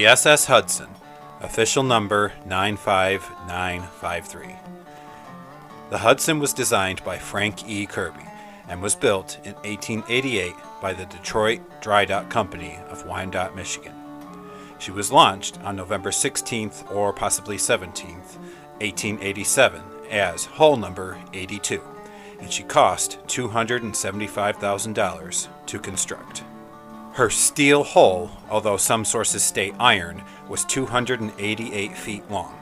The SS Hudson, official number 95953. The Hudson was designed by Frank E. Kirby and was built in 1888 by the Detroit Dry Dock Company of Wyandotte, Michigan. She was launched on November 16th or possibly 17th, 1887 as hull number 82, and she cost $275,000 to construct. Her steel hull, although some sources state iron, was 288 feet long.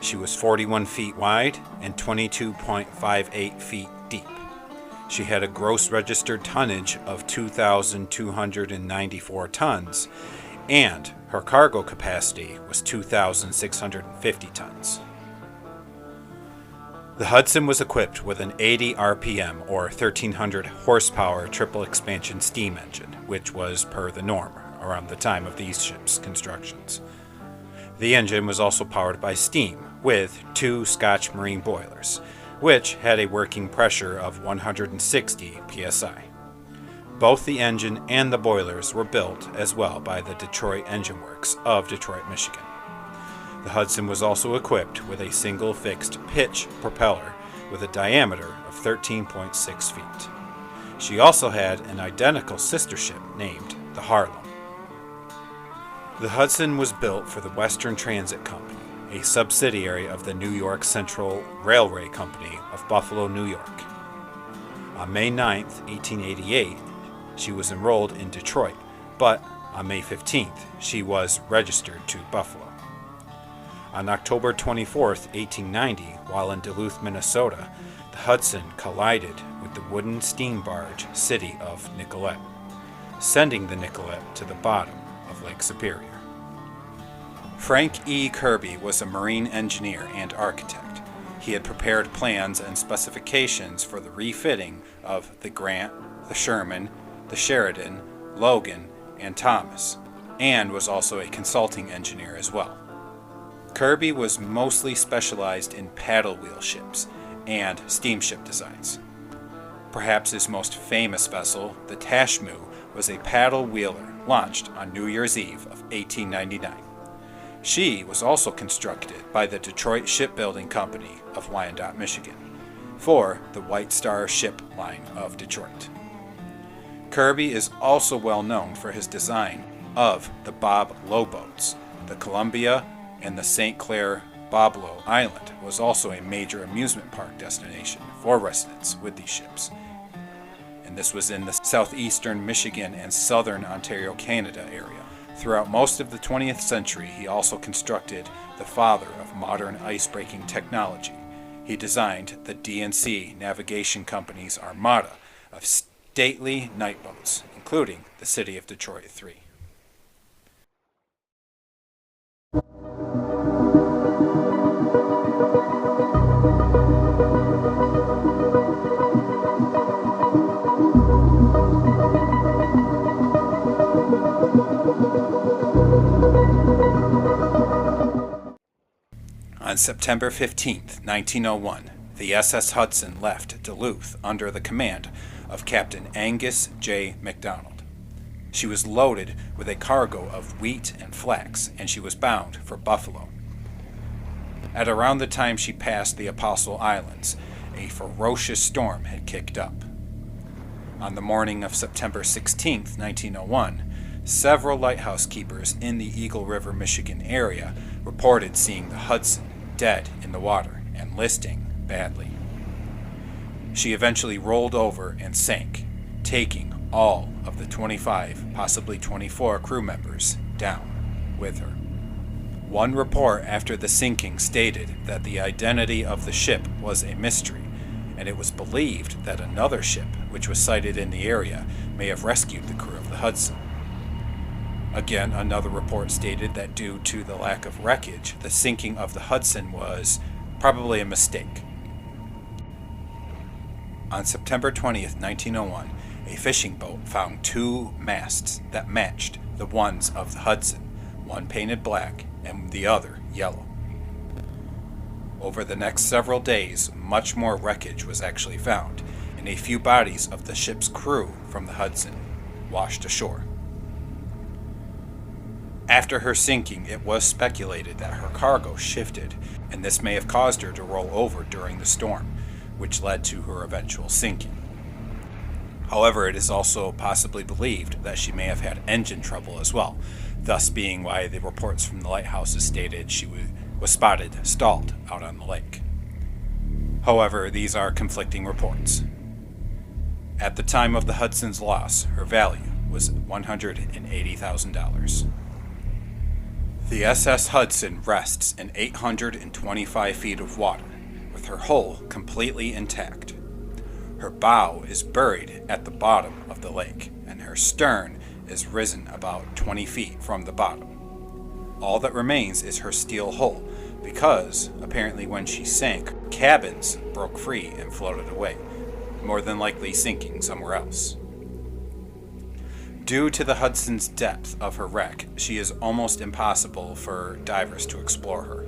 She was 41 feet wide and 22.58 feet deep. She had a gross registered tonnage of 2,294 tons, and her cargo capacity was 2,650 tons. The Hudson was equipped with an 80 RPM or 1,300 horsepower triple expansion steam engine, which was per the norm around the time of these ships' constructions. The engine was also powered by steam with 2 Scotch Marine boilers, which had a working pressure of 160 psi. Both the engine and the boilers were built as well by the Detroit Engine Works of Detroit, Michigan. The Hudson was also equipped with a single fixed pitch propeller with a diameter of 13.6 feet. She also had an identical sister ship named the Harlem. The Hudson was built for the Western Transit Company, a subsidiary of the New York Central Railway Company of Buffalo, New York. On May 9, 1888, she was enrolled in Detroit, but on May 15th, she was registered to Buffalo. On October 24, 1890, while in Duluth, Minnesota, the Hudson collided with the wooden steam barge City of Nicollet, sending the Nicollet to the bottom of Lake Superior. Frank E. Kirby was a marine engineer and architect. He had prepared plans and specifications for the refitting of the Grant, the Sherman, the Sheridan, Logan, and Thomas, and was also a consulting engineer as well. Kirby was mostly specialized in paddle wheel ships and steamship designs. Perhaps his most famous vessel, the Tashmoo, was a paddle wheeler launched on New Year's Eve of 1899. She was also constructed by the Detroit Shipbuilding Company of Wyandotte, Michigan, for the White Star Ship Line of Detroit. Kirby is also well known for his design of the Bob Lowe boats. The Columbia and the St. Clair Boblo Island was also a major amusement park destination for residents with these ships. And this was in the southeastern Michigan and southern Ontario, Canada area. Throughout most of the 20th century, he also constructed the father of modern ice-breaking technology. He designed the D&C Navigation Company's armada of stately night boats, including the City of Detroit 3. On September 15, 1901, the SS Hudson left Duluth under the command of Captain Angus J. McDonald. She was loaded with a cargo of wheat and flax, and she was bound for Buffalo. At around the time she passed the Apostle Islands, a ferocious storm had kicked up. On the morning of September 16, 1901, several lighthouse keepers in the Eagle River, Michigan area reported seeing the Hudson dead in the water and listing badly. She eventually rolled over and sank, taking all of the 25, possibly 24 crew members down with her. One report after the sinking stated that the identity of the ship was a mystery, and it was believed that another ship, which was sighted in the area, may have rescued the crew of the Hudson. Again, another report stated that due to the lack of wreckage, the sinking of the Hudson was probably a mistake. On September 20th, 1901, a fishing boat found 2 masts that matched the ones of the Hudson, one painted black and the other yellow. Over the next several days, much more wreckage was actually found, and a few bodies of the ship's crew from the Hudson washed ashore. After her sinking, it was speculated that her cargo shifted, and this may have caused her to roll over during the storm, which led to her eventual sinking. However, it is also possibly believed that she may have had engine trouble as well, thus being why the reports from the lighthouses stated she was spotted stalled out on the lake. However, these are conflicting reports. At the time of the Hudson's loss, her value was $180,000. The SS Hudson rests in 825 feet of water, with her hull completely intact. Her bow is buried at the bottom of the lake, and her stern is risen about 20 feet from the bottom. All that remains is her steel hull, because apparently when she sank, cabins broke free and floated away, more than likely sinking somewhere else. Due to the Hudson's depth of her wreck, she is almost impossible for divers to explore her.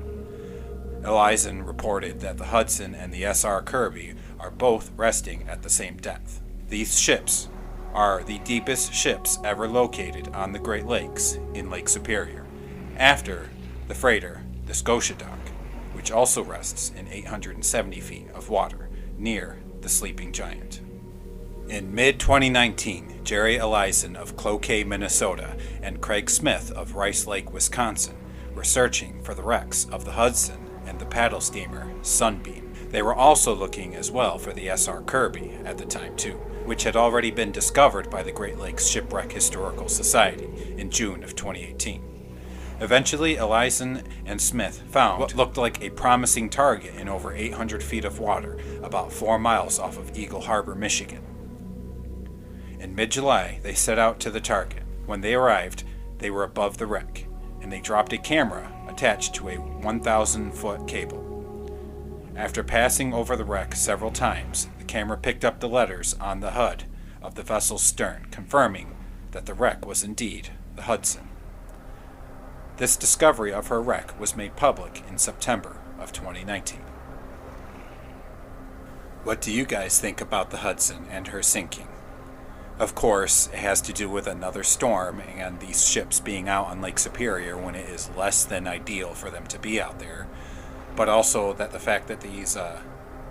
Elizen reported that the Hudson and the SR Kirby are both resting at the same depth. These ships are the deepest ships ever located on the Great Lakes in Lake Superior, after the freighter, the Scotiadock, which also rests in 870 feet of water near the Sleeping Giant. In mid-2019, Jerry Elizen of Cloquet, Minnesota, and Craig Smith of Rice Lake, Wisconsin, were searching for the wrecks of the Hudson and the paddle steamer Sunbeam. They were also looking as well for the SR Kirby at the time too, which had already been discovered by the Great Lakes Shipwreck Historical Society in June of 2018. Eventually, Elizen and Smith found what looked like a promising target in over 800 feet of water, about 4 miles off of Eagle Harbor, Michigan. In mid-July, they set out to the target. When they arrived, they were above the wreck, and they dropped a camera attached to a 1,000-foot cable. After passing over the wreck several times, the camera picked up the letters on the HUD of the vessel's stern, confirming that the wreck was indeed the Hudson. This discovery of her wreck was made public in September of 2019. What do you guys think about the Hudson and her sinking? Of course, it has to do with another storm and these ships being out on Lake Superior when it is less than ideal for them to be out there, but also that the fact that these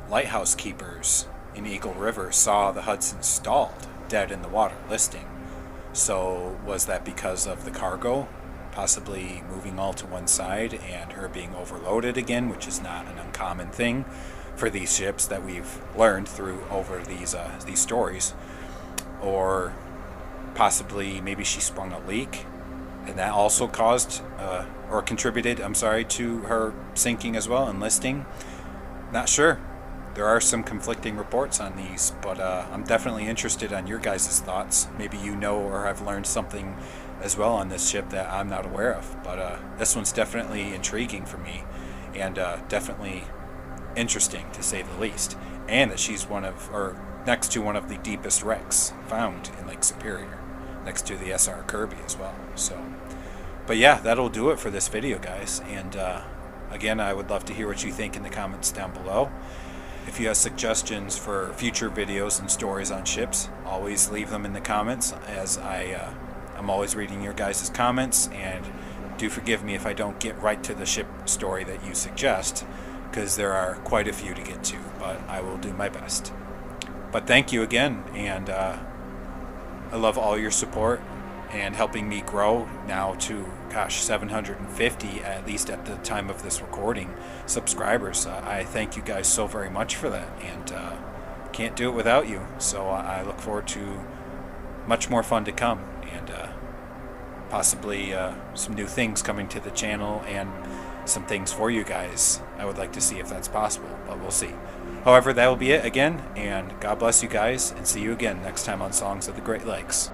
lighthouse keepers in Eagle River saw the Hudson stalled, dead in the water, listing. So was that because of the cargo possibly moving all to one side and her being overloaded again, which is not an uncommon thing for these ships that we've learned through over these stories? Or possibly maybe she sprung a leak and that also caused or contributed, to her sinking as well and listing. Not sure. There are some conflicting reports on these, but I'm definitely interested on your guys' thoughts. Maybe you know or have learned something as well on this ship that I'm not aware of, but this one's definitely intriguing for me and definitely interesting to say the least, and that she's next to one of the deepest wrecks found in Lake Superior, next to the SR Kirby as well. So, but yeah, that'll do it for this video, guys. And again, I would love to hear what you think in the comments down below. If you have suggestions for future videos and stories on ships, always leave them in the comments, as I'm always reading your guys' comments, and do forgive me if I don't get right to the ship story that you suggest, because there are quite a few to get to, but I will do my best. But thank you again, and I love all your support and helping me grow now to, 750, at least at the time of this recording, subscribers. I thank you guys so very much for that, and can't do it without you. So I look forward to much more fun to come, and possibly some new things coming to the channel and some things for you guys. I would like to see if that's possible, but we'll see. However, that will be it again, and God bless you guys, and see you again next time on Songs of the Great Lakes.